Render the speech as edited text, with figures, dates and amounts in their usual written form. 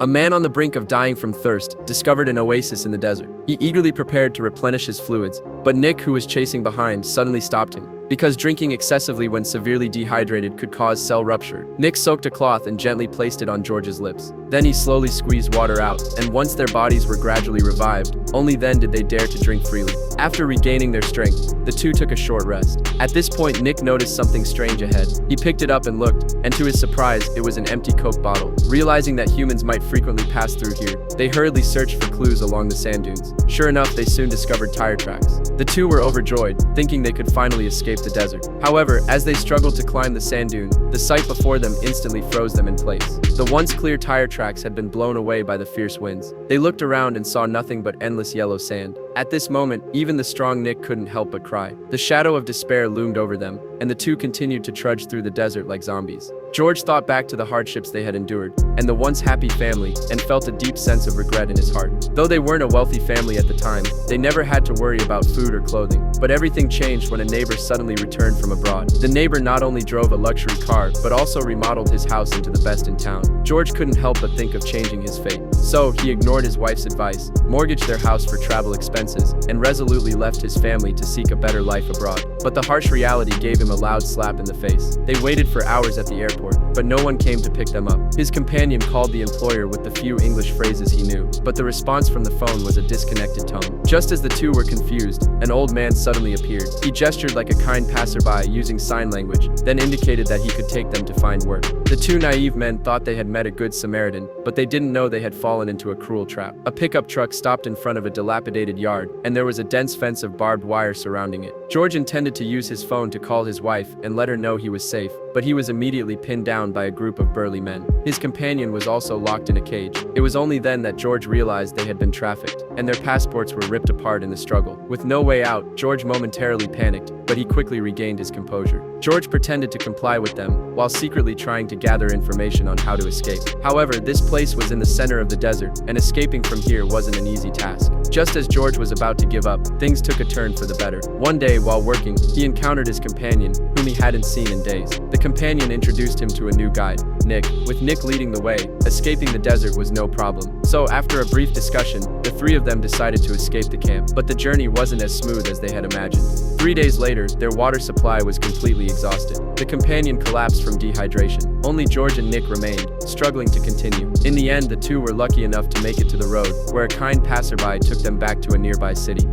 A man on the brink of dying from thirst discovered an oasis in the desert. He eagerly prepared to replenish his fluids, but Nick, who was chasing behind, suddenly stopped him. Because drinking excessively when severely dehydrated could cause cell rupture, Nick soaked a cloth and gently placed it on George's lips. Then he slowly squeezed water out, and once their bodies were gradually revived, only then did they dare to drink freely. After regaining their strength, the two took a short rest. At this point, Nick noticed something strange ahead. He picked it up and looked, and to his surprise, it was an empty Coke bottle. Realizing that humans might frequently pass through here, they hurriedly searched for clues along the sand dunes. Sure enough, they soon discovered tire tracks. The two were overjoyed, thinking they could finally escape the desert. However, as they struggled to climb the sand dune, the sight before them instantly froze them in place. The once clear tire tracks had been blown away by the fierce winds. They looked around and saw nothing but endless yellow sand. At this moment, even the strong Nick couldn't help but cry. The shadow of despair loomed over them, and the two continued to trudge through the desert like zombies. George thought back to the hardships they had endured, and the once happy family, and felt a deep sense of regret in his heart. Though they weren't a wealthy family at the time, they never had to worry about food or clothing. But everything changed when a neighbor suddenly returned from abroad. The neighbor not only drove a luxury car, but also remodeled his house into the best in town. George couldn't help but think of changing his fate. So, he ignored his wife's advice, mortgaged their house for travel expenses, and resolutely left his family to seek a better life abroad. But the harsh reality gave him a loud slap in the face. They waited for hours at the airport, but no one came to pick them up. His companion called the employer with the few English phrases he knew, but the response from the phone was a disconnected tone. Just as the two were confused, an old man suddenly appeared. He gestured like a kind passerby using sign language, then indicated that he could take them to find work. The two naive men thought they had met a good Samaritan, but they didn't know they had fallen into a cruel trap. A pickup truck stopped in front of a dilapidated yard, and there was a dense fence of barbed wire surrounding it. George intended to use his phone to call his wife and let her know he was safe, but he was immediately pinned down by a group of burly men. His companion was also locked in a cage. It was only then that George realized they had been trafficked, and their passports were ripped apart in the struggle. With no way out, George momentarily panicked, but he quickly regained his composure. George pretended to comply with them, while secretly trying to gather information on how to escape. However, this place was in the center of the desert, and escaping from here wasn't an easy task. Just as George was about to give up, things took a turn for the better. One day, while working, he encountered his companion, whom he hadn't seen in days. The companion introduced him to a new guide, Nick. With Nick leading the way, escaping the desert was no problem. So, after a brief discussion, the three of them decided to escape the camp. But the journey wasn't as smooth as they had imagined. 3 days later, their water supply was completely exhausted. The companion collapsed from dehydration. Only George and Nick remained, struggling to continue. In the end, the two were lucky enough to make it to the road, where a kind passerby took them back to a nearby city.